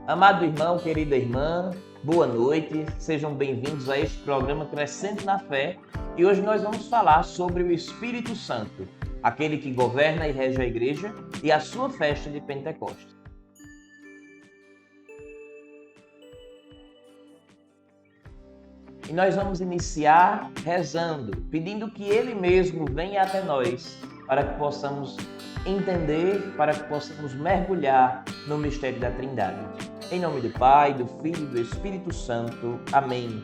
Amado irmão, querida irmã, boa noite, sejam bem-vindos a este programa Crescendo na Fé e hoje nós vamos falar sobre o Espírito Santo, aquele que governa e rege a igreja e a sua festa de Pentecostes. E nós vamos iniciar rezando, pedindo que Ele mesmo venha até nós para que possamos entender, para que possamos mergulhar no mistério da Trindade. Em nome do Pai, do Filho e do Espírito Santo. Amém.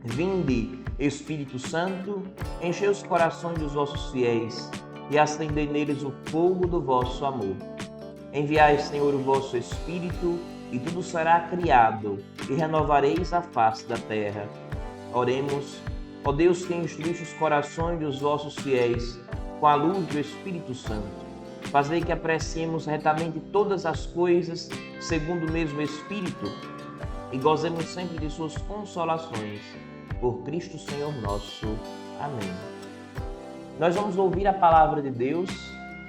Vinde, Espírito Santo, enchei os corações dos vossos fiéis e acendei neles o fogo do vosso amor. Enviai, Senhor, o vosso Espírito, e tudo será criado, e renovareis a face da terra. Oremos, ó Deus que instruíste os corações dos vossos fiéis com a luz do Espírito Santo. Fazei que apreciemos retamente todas as coisas segundo o mesmo Espírito e gozemos sempre de suas consolações. Por Cristo Senhor nosso. Amém. Nós vamos ouvir a palavra de Deus.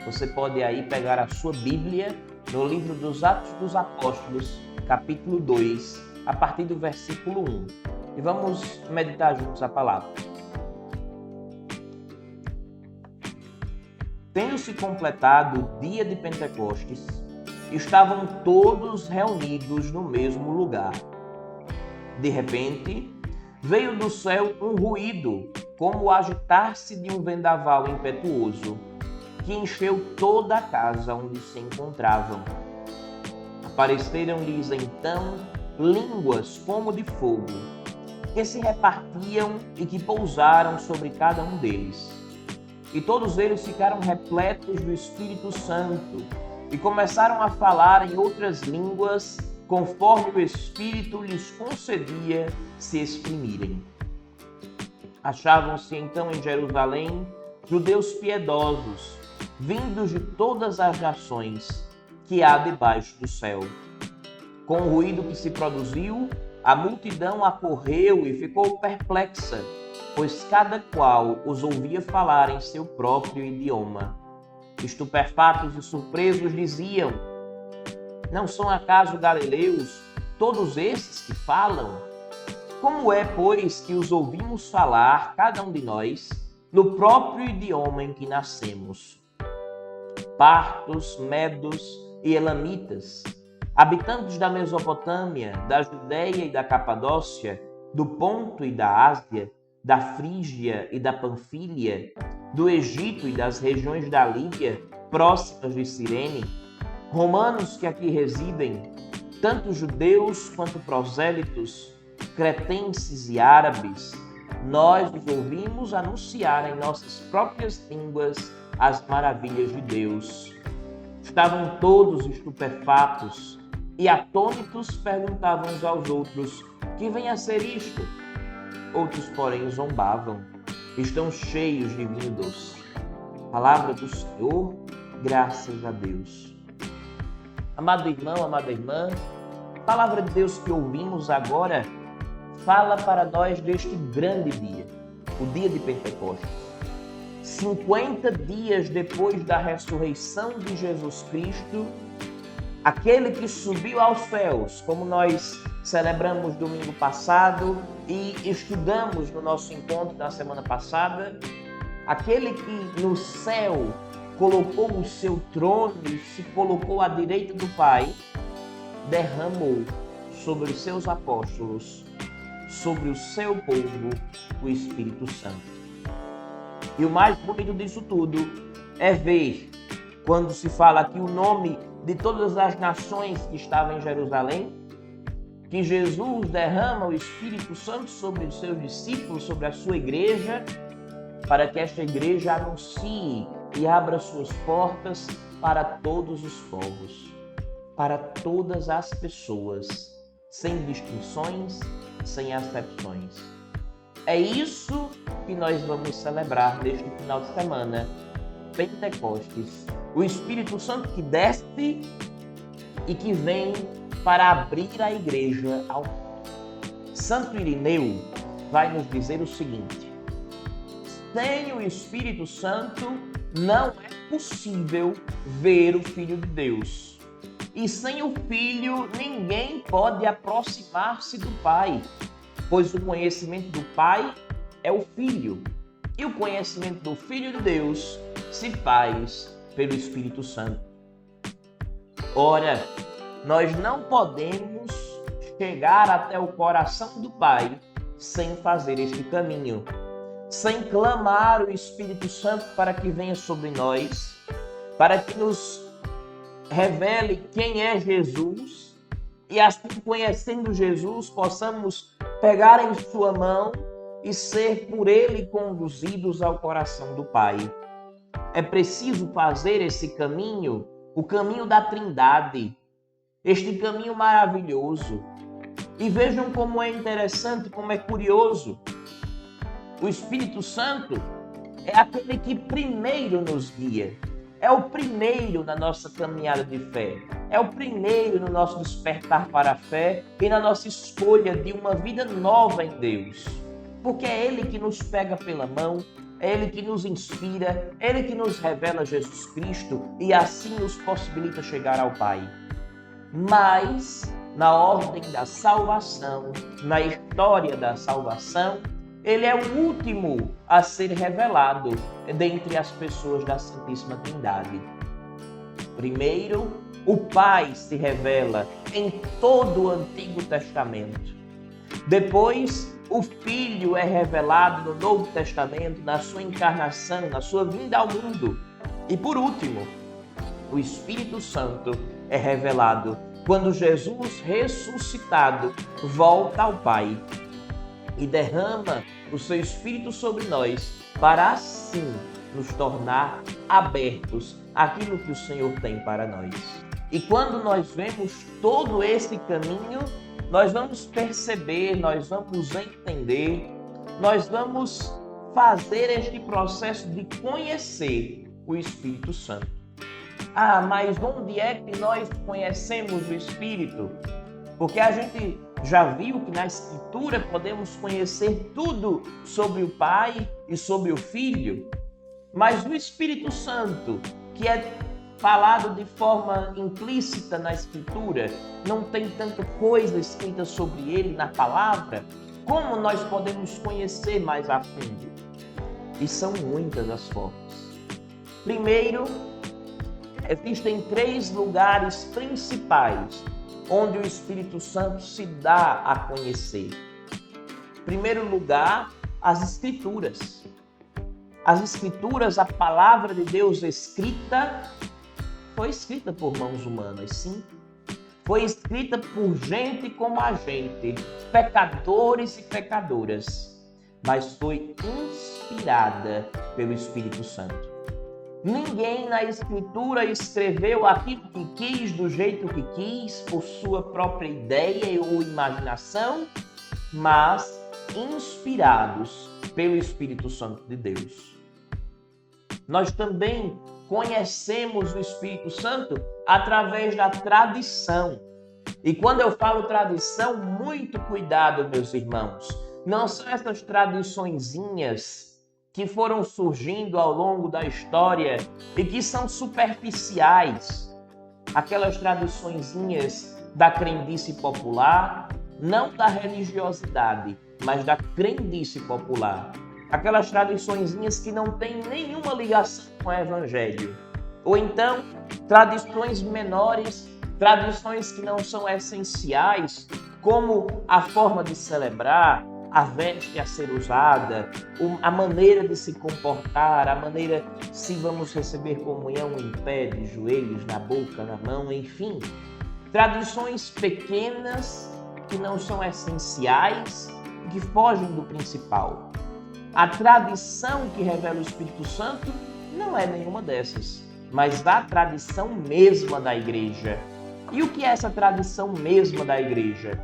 Você pode aí pegar a sua Bíblia no livro dos Atos dos Apóstolos, capítulo 2, a partir do versículo 1. E vamos meditar juntos a palavra. Tendo-se completado o dia de Pentecostes, estavam todos reunidos no mesmo lugar. De repente, veio do céu um ruído, como o agitar-se de um vendaval impetuoso, que encheu toda a casa onde se encontravam. Apareceram-lhes então línguas como de fogo, que se repartiam e que pousaram sobre cada um deles. E todos eles ficaram repletos do Espírito Santo e começaram a falar em outras línguas, conforme o Espírito lhes concedia se exprimirem. Achavam-se então em Jerusalém judeus piedosos, vindos de todas as nações que há debaixo do céu. Com o ruído que se produziu, a multidão acorreu e ficou perplexa, pois cada qual os ouvia falar em seu próprio idioma. Estupefatos e surpresos diziam: não são acaso galileus todos esses que falam? Como é, pois, que os ouvimos falar, cada um de nós, no próprio idioma em que nascemos? Partos, medos e elamitas, habitantes da Mesopotâmia, da Judéia e da Capadócia, do Ponto e da Ásia, da Frígia e da Panfília, do Egito e das regiões da Líbia, próximas de Cirene, romanos que aqui residem, tanto judeus quanto prosélitos, cretenses e árabes, nós os ouvimos anunciar em nossas próprias línguas as maravilhas de Deus. Estavam todos estupefatos e atônitos perguntavam uns aos outros: que vem a ser isto? Outros, porém, zombavam: estão cheios de vinho doce. Palavra do Senhor, graças a Deus. Amado irmão, amada irmã, a palavra de Deus que ouvimos agora fala para nós deste grande dia, o dia de Pentecostes. 50 dias depois da ressurreição de Jesus Cristo, aquele que subiu aos céus, como nós celebramos domingo passado e estudamos no nosso encontro da semana passada, aquele que no céu colocou o seu trono e se colocou à direita do Pai, derramou sobre os seus apóstolos, sobre o seu povo, o Espírito Santo. E o mais bonito disso tudo é ver, quando se fala aqui o nome de todas as nações que estavam em Jerusalém, que Jesus derrama o Espírito Santo sobre os seus discípulos, sobre a sua igreja, para que esta igreja anuncie e abra suas portas para todos os povos, para todas as pessoas, sem distinções, sem acepções. É isso que nós vamos celebrar neste final de semana, Pentecostes. O Espírito Santo que desce e que vem para abrir a igreja ao mundo. Santo Irineu vai nos dizer o seguinte: sem o Espírito Santo não é possível ver o Filho de Deus. E sem o Filho, ninguém pode aproximar-se do Pai, pois o conhecimento do Pai é o Filho, e o conhecimento do Filho de Deus se faz pelo Espírito Santo. Ora, nós não podemos chegar até o coração do Pai sem fazer este caminho, sem clamar o Espírito Santo para que venha sobre nós, para que nos revele quem é Jesus e assim, conhecendo Jesus, possamos pegar em sua mão e ser por ele conduzidos ao coração do Pai. É preciso fazer esse caminho, o caminho da Trindade, este caminho maravilhoso. E vejam como é interessante, como é curioso. O Espírito Santo é aquele que primeiro nos guia. É o primeiro na nossa caminhada de fé. É o primeiro no nosso despertar para a fé e na nossa escolha de uma vida nova em Deus. Porque é Ele que nos pega pela mão, é Ele que nos inspira, é Ele que nos revela Jesus Cristo e assim nos possibilita chegar ao Pai. Mas, na ordem da salvação, na história da salvação, Ele é o último a ser revelado dentre as pessoas da Santíssima Trindade. Primeiro, o Pai se revela em todo o Antigo Testamento. Depois, o Filho é revelado no Novo Testamento, na sua encarnação, na sua vinda ao mundo. E por último, o Espírito Santo é revelado quando Jesus, ressuscitado, volta ao Pai e derrama o seu Espírito sobre nós, para assim nos tornar abertos àquilo que o Senhor tem para nós. E quando nós vemos todo esse caminho, nós vamos perceber, nós vamos entender, nós vamos fazer este processo de conhecer o Espírito Santo. Ah, mas onde é que nós conhecemos o Espírito? Porque a gente já viu que na Escritura podemos conhecer tudo sobre o Pai e sobre o Filho, mas o Espírito Santo, que é falado de forma implícita na Escritura, não tem tanta coisa escrita sobre ele na palavra, como nós podemos conhecer mais a fundo? E são muitas as formas. Primeiro, existem 3 lugares principais onde o Espírito Santo se dá a conhecer. Em primeiro lugar, as Escrituras. As Escrituras, a palavra de Deus escrita, foi escrita por mãos humanas, sim. Foi escrita por gente como a gente, pecadores e pecadoras, mas foi inspirada pelo Espírito Santo. Ninguém na Escritura escreveu aquilo que quis, do jeito que quis, por sua própria ideia ou imaginação, mas inspirados pelo Espírito Santo de Deus. Nós também conhecemos o Espírito Santo através da tradição. E quando eu falo tradição, muito cuidado, meus irmãos. Não são essas tradiçõezinhas que foram surgindo ao longo da história e que são superficiais. Aquelas tradiçõezinhas da crendice popular, não da religiosidade, mas da crendice popular. Aquelas tradiçõezinhas que não têm nenhuma ligação com o Evangelho. Ou então, tradições menores, tradições que não são essenciais, como a forma de celebrar, a veste a ser usada, a maneira de se comportar, a maneira se vamos receber comunhão em pé, de joelhos, na boca, na mão, enfim. Tradições pequenas que não são essenciais, que fogem do principal. A tradição que revela o Espírito Santo não é nenhuma dessas, mas a tradição mesma da igreja. E o que é essa tradição mesma da igreja?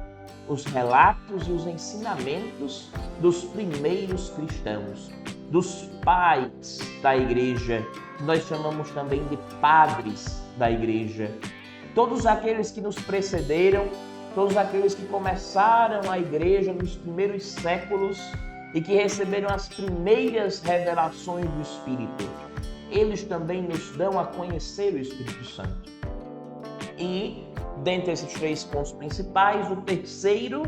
Os relatos e os ensinamentos dos primeiros cristãos, dos pais da igreja, que nós chamamos também de padres da igreja. Todos aqueles que nos precederam, todos aqueles que começaram a igreja nos primeiros séculos e que receberam as primeiras revelações do Espírito, eles também nos dão a conhecer o Espírito Santo. E, dentre esses 3 pontos principais, o terceiro,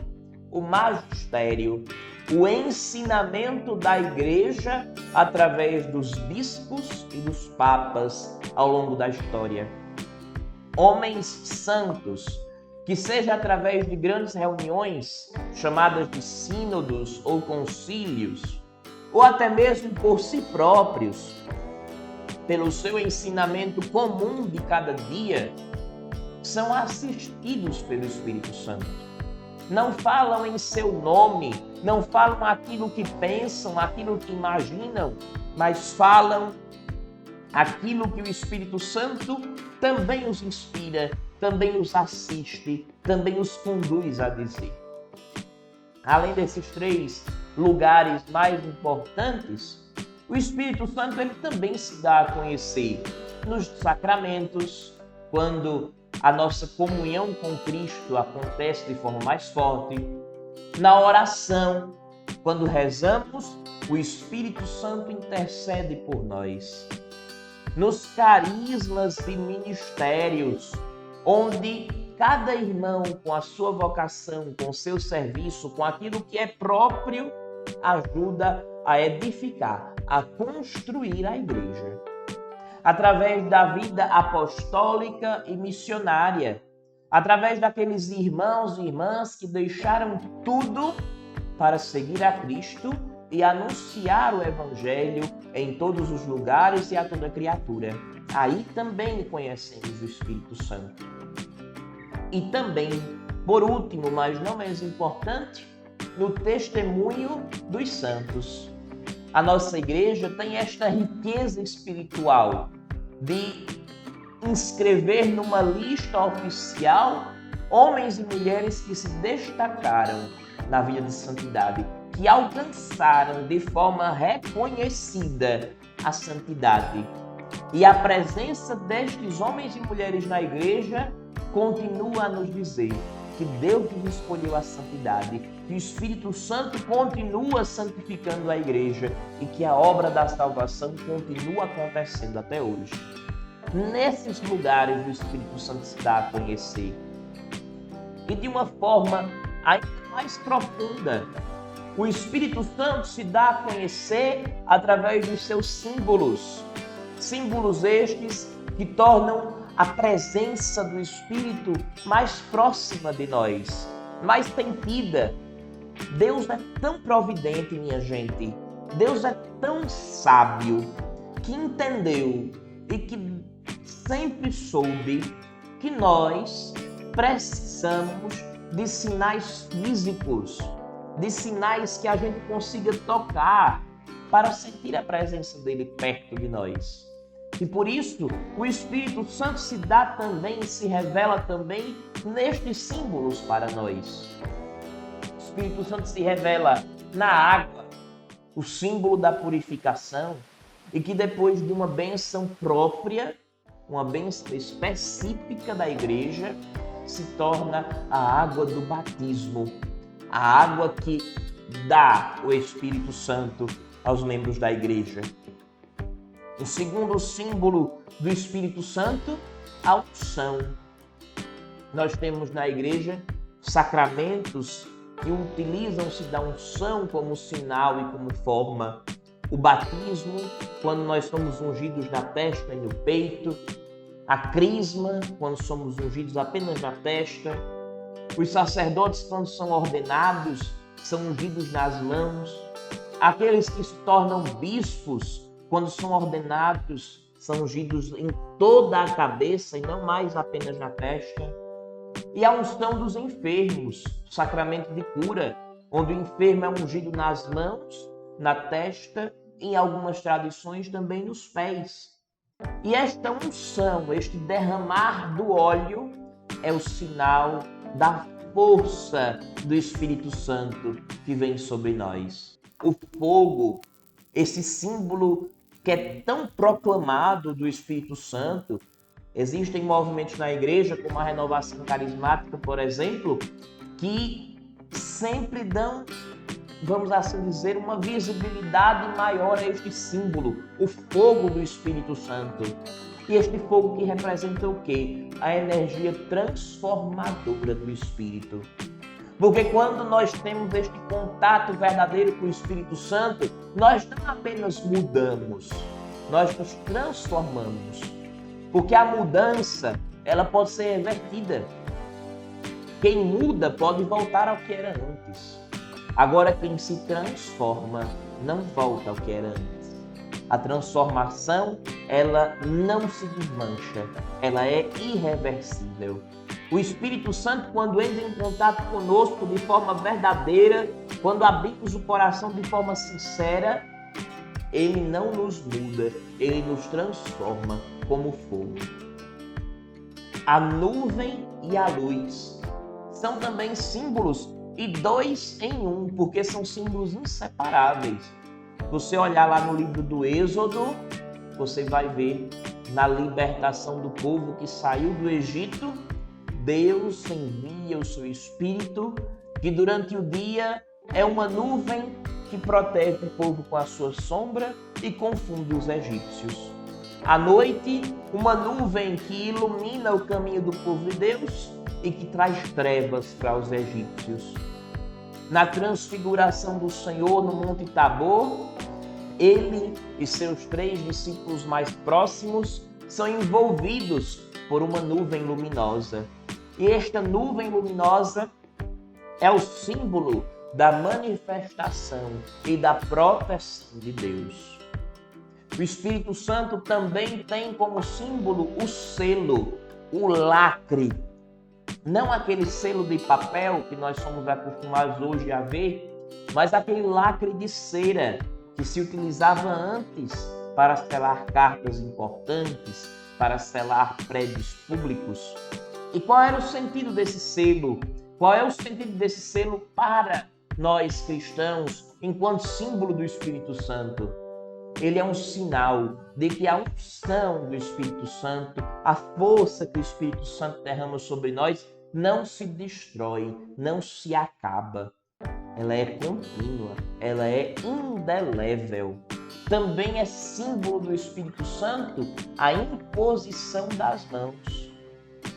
o magistério, o ensinamento da igreja através dos bispos e dos papas ao longo da história. Homens santos, que seja através de grandes reuniões, chamadas de sínodos ou concílios, ou até mesmo por si próprios, pelo seu ensinamento comum de cada dia, são assistidos pelo Espírito Santo. Não falam em seu nome, não falam aquilo que pensam, aquilo que imaginam, mas falam aquilo que o Espírito Santo também os inspira, também os assiste, também os conduz a dizer. Além desses 3 lugares mais importantes, o Espírito Santo ele também se dá a conhecer nos sacramentos, quando a nossa comunhão com Cristo acontece de forma mais forte, na oração, quando rezamos, o Espírito Santo intercede por nós, nos carismas e ministérios, onde cada irmão, com a sua vocação, com o seu serviço, com aquilo que é próprio, ajuda a edificar, a construir a igreja. Através da vida apostólica e missionária, através daqueles irmãos e irmãs que deixaram tudo para seguir a Cristo e anunciar o Evangelho em todos os lugares e a toda criatura. Aí também conhecemos o Espírito Santo. E também, por último, mas não menos importante, no testemunho dos santos. A nossa igreja tem esta riqueza espiritual de inscrever numa lista oficial homens e mulheres que se destacaram na vida de santidade, que alcançaram de forma reconhecida a santidade. E a presença destes homens e mulheres na igreja continua a nos dizer que Deus nos escolheu a santidade, que o Espírito Santo continua santificando a igreja e que a obra da salvação continua acontecendo até hoje. Nesses lugares o Espírito Santo se dá a conhecer. E de uma forma ainda mais profunda, o Espírito Santo se dá a conhecer através dos seus símbolos. Símbolos estes que tornam a presença do Espírito mais próxima de nós, mais sentida. Deus é tão providente, minha gente. Deus é tão sábio que entendeu e que sempre soube que nós precisamos de sinais físicos, de sinais que a gente consiga tocar para sentir a presença dele perto de nós. E por isso, o Espírito Santo se dá também, se revela também nestes símbolos para nós. O Espírito Santo se revela na água, o símbolo da purificação, e que depois de uma bênção própria, uma bênção específica da igreja, se torna a água do batismo, a água que dá o Espírito Santo aos membros da igreja. O segundo símbolo do Espírito Santo, a unção. Nós temos na igreja sacramentos que utilizam-se da unção como sinal e como forma. O batismo, quando nós somos ungidos na testa e no peito. A crisma, quando somos ungidos apenas na testa. Os sacerdotes, quando são ordenados, são ungidos nas mãos. Aqueles que se tornam bispos, quando são ordenados, são ungidos em toda a cabeça e não mais apenas na testa. E a unção dos enfermos, o sacramento de cura, onde o enfermo é ungido nas mãos, na testa e, em algumas tradições, também nos pés. E esta unção, este derramar do óleo, é o sinal da força do Espírito Santo que vem sobre nós. O fogo, esse símbolo que é tão proclamado do Espírito Santo. Existem movimentos na igreja, como a renovação carismática, por exemplo, que sempre dão, vamos assim dizer, uma visibilidade maior a este símbolo, o fogo do Espírito Santo. E este fogo que representa o quê? A energia transformadora do Espírito. Porque quando nós temos este contato verdadeiro com o Espírito Santo, nós não apenas mudamos, nós nos transformamos. Porque a mudança, ela pode ser revertida. Quem muda pode voltar ao que era antes. Agora, quem se transforma não volta ao que era antes. A transformação, ela não se desmancha, ela é irreversível. O Espírito Santo, quando entra em contato conosco de forma verdadeira, quando abrimos o coração de forma sincera, ele não nos muda, ele nos transforma como fogo. A nuvem e a luz são também símbolos e dois em um, porque são símbolos inseparáveis. Você olhar lá no livro do Êxodo, você vai ver na libertação do povo que saiu do Egito, Deus envia o seu Espírito, que durante o dia é uma nuvem que protege o povo com a sua sombra e confunde os egípcios. À noite, uma nuvem que ilumina o caminho do povo de Deus e que traz trevas para os egípcios. Na transfiguração do Senhor no Monte Tabor, ele e seus 3 discípulos mais próximos são envolvidos por uma nuvem luminosa. E esta nuvem luminosa é o símbolo da manifestação e da proteção de Deus. O Espírito Santo também tem como símbolo o selo, o lacre. Não aquele selo de papel que nós somos acostumados hoje a ver, mas aquele lacre de cera que se utilizava antes para selar cartas importantes, para selar prédios públicos. E qual era o sentido desse selo? Qual é o sentido desse selo para nós cristãos, enquanto símbolo do Espírito Santo? Ele é um sinal de que a unção do Espírito Santo, a força que o Espírito Santo derrama sobre nós, não se destrói, não se acaba. Ela é contínua, ela é indelével. Também é símbolo do Espírito Santo a imposição das mãos.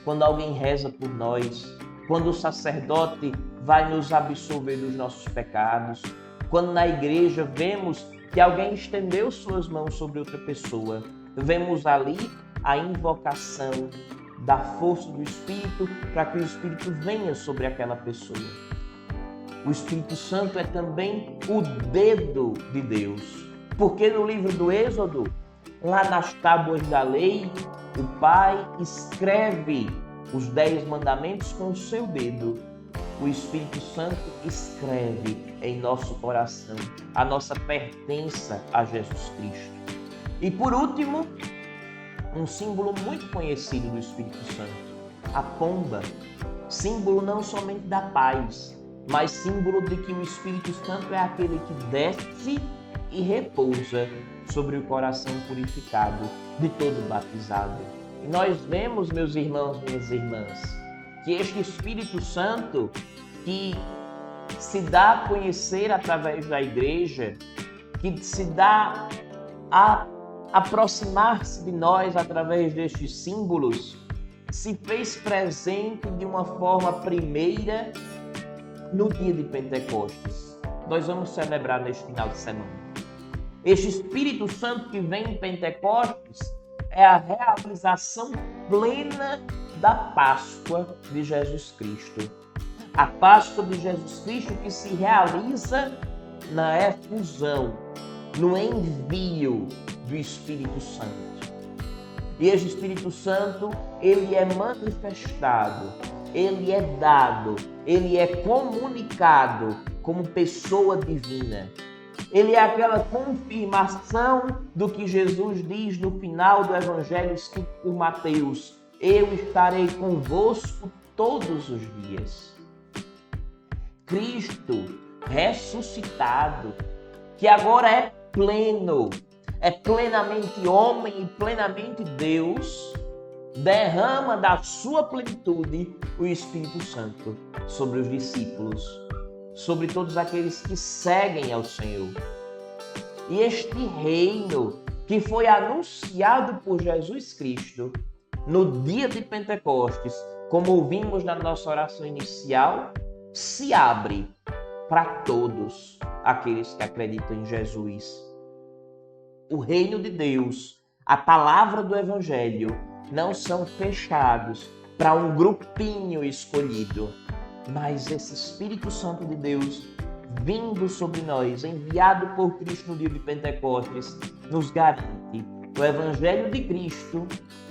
Quando alguém reza por nós, quando o sacerdote vai nos absolver dos nossos pecados, quando na igreja vemos que alguém estendeu suas mãos sobre outra pessoa, vemos ali a invocação da força do Espírito para que o Espírito venha sobre aquela pessoa. O Espírito Santo é também o dedo de Deus, porque no livro do Êxodo, lá nas tábuas da lei, o Pai escreve os 10 mandamentos com o seu dedo. O Espírito Santo escreve em nosso coração a nossa pertença a Jesus Cristo. E por último, um símbolo muito conhecido do Espírito Santo, a pomba, símbolo não somente da paz, mas símbolo de que o Espírito Santo é aquele que desce e repousa sobre o coração purificado de todo batizado. E nós vemos, meus irmãos, minhas irmãs, que este Espírito Santo que se dá a conhecer através da igreja, que se dá a aproximar-se de nós através destes símbolos, se fez presente de uma forma primeira no dia de Pentecostes. Nós vamos celebrar neste final de semana. Este Espírito Santo que vem em Pentecostes é a realização plena da Páscoa de Jesus Cristo. A Páscoa de Jesus Cristo que se realiza na efusão, no envio do Espírito Santo. E este Espírito Santo, ele é manifestado, ele é dado, ele é comunicado como pessoa divina. Ele é aquela confirmação do que Jesus diz no final do Evangelho escrito por Mateus: eu estarei convosco todos os dias. Cristo ressuscitado, que agora é pleno, é plenamente homem e plenamente Deus, derrama da sua plenitude o Espírito Santo sobre os discípulos, sobre todos aqueles que seguem ao Senhor. E este reino que foi anunciado por Jesus Cristo no dia de Pentecostes, como ouvimos na nossa oração inicial, se abre para todos aqueles que acreditam em Jesus. O reino de Deus, a palavra do Evangelho, não são fechados para um grupinho escolhido, mas esse Espírito Santo de Deus, vindo sobre nós, enviado por Cristo no dia de Pentecostes, nos garante o Evangelho de Cristo,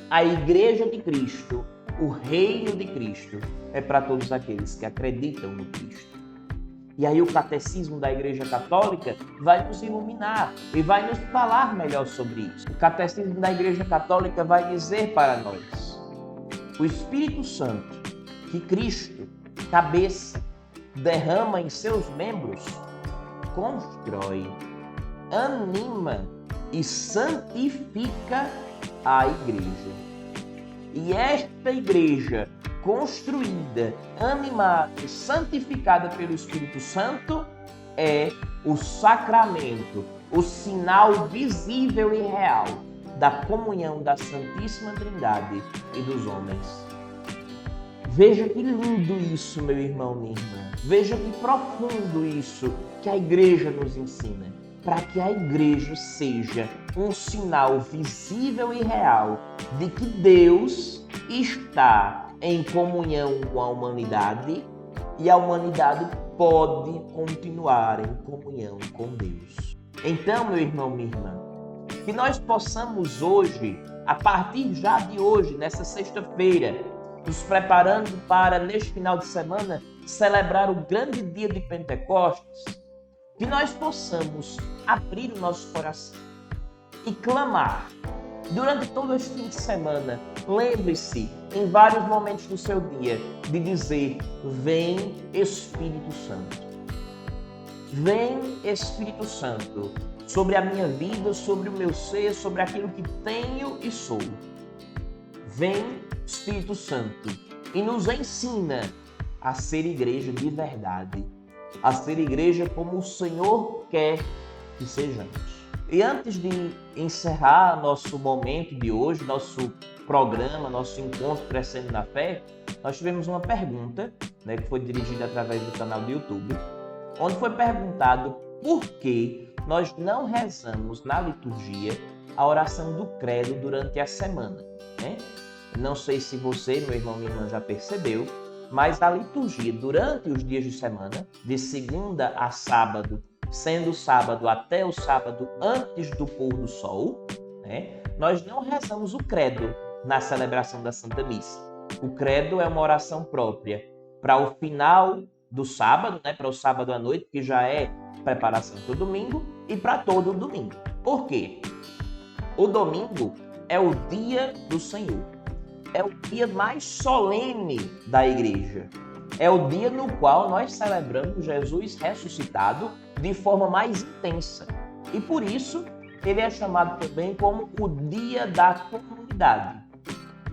a Igreja de Cristo, o Reino de Cristo, é para todos aqueles que acreditam no Cristo. E aí o Catecismo da Igreja Católica vai nos iluminar e vai nos falar melhor sobre isso. O Catecismo da Igreja Católica vai dizer para nós: o Espírito Santo, que Cristo, cabeça, derrama em seus membros, constrói, anima e santifica a Igreja. E esta Igreja, construída, animada e santificada pelo Espírito Santo, é o sacramento, o sinal visível e real da comunhão da Santíssima Trindade e dos homens. Veja que lindo isso, meu irmão, minha irmã. Veja que profundo isso que a Igreja nos ensina. Para que a Igreja seja um sinal visível e real de que Deus está em comunhão com a humanidade e a humanidade pode continuar em comunhão com Deus. Então, meu irmão, minha irmã, que nós possamos hoje, a partir já de hoje, nessa sexta-feira, nos preparando para, neste final de semana, celebrar o grande dia de Pentecostes, que nós possamos abrir o nosso coração e clamar. Durante todo este fim de semana, lembre-se, em vários momentos do seu dia, de dizer: vem Espírito Santo. Vem Espírito Santo sobre a minha vida, sobre o meu ser, sobre aquilo que tenho e sou. Vem Espírito Santo e nos ensina a ser igreja de verdade, a ser igreja como o Senhor quer que sejamos. E antes de encerrar nosso momento de hoje, nosso programa, nosso encontro Crescendo na Fé, nós tivemos uma pergunta, que foi dirigida através do canal do YouTube, onde foi perguntado por que nós não rezamos na liturgia a oração do credo durante a semana. Não sei se você, meu irmão, minha irmã, já percebeu, mas a liturgia durante os dias de semana, de segunda a sábado, sendo o sábado até o sábado antes do pôr do sol, nós não rezamos o credo na celebração da Santa Missa. O credo é uma oração própria para o final do sábado, para o sábado à noite, que já é preparação para o domingo, e para todo o domingo. Por quê? O domingo é o dia do Senhor. É o dia mais solene da igreja. É o dia no qual nós celebramos Jesus ressuscitado de forma mais intensa. E por isso, ele é chamado também como o dia da comunidade.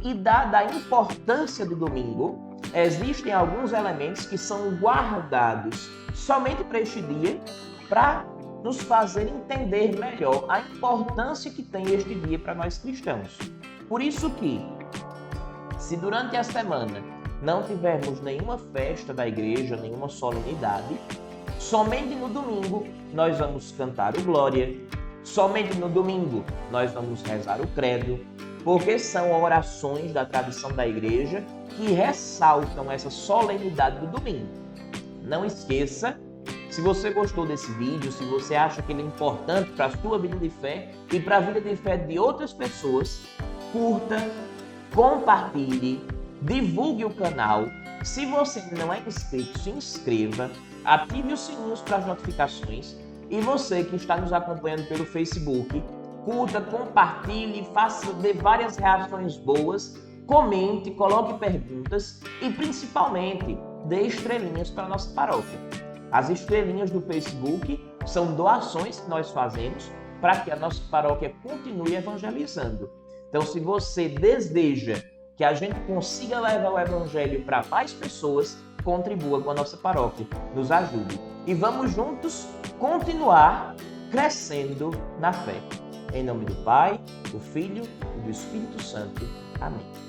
E dada a importância do domingo, existem alguns elementos que são guardados somente para este dia, para nos fazer entender melhor a importância que tem este dia para nós cristãos. Por isso que, se durante a semana não tivermos nenhuma festa da igreja, nenhuma solenidade, somente no domingo nós vamos cantar o Glória, somente no domingo nós vamos rezar o Credo, porque são orações da tradição da igreja que ressaltam essa solenidade do domingo. Não esqueça, se você gostou desse vídeo, se você acha que ele é importante para a sua vida de fé e para a vida de fé de outras pessoas, curta, compartilhe, divulgue o canal. Se você não é inscrito, se inscreva, ative os sininhos para as notificações. E você que está nos acompanhando pelo Facebook, curta, compartilhe, dê várias reações boas, comente, coloque perguntas e principalmente dê estrelinhas para a nossa paróquia. As estrelinhas do Facebook são doações que nós fazemos para que a nossa paróquia continue evangelizando. Então, se você deseja que a gente consiga levar o evangelho para mais pessoas, contribua com a nossa paróquia, nos ajude. E vamos juntos continuar crescendo na fé. Em nome do Pai, do Filho e do Espírito Santo. Amém.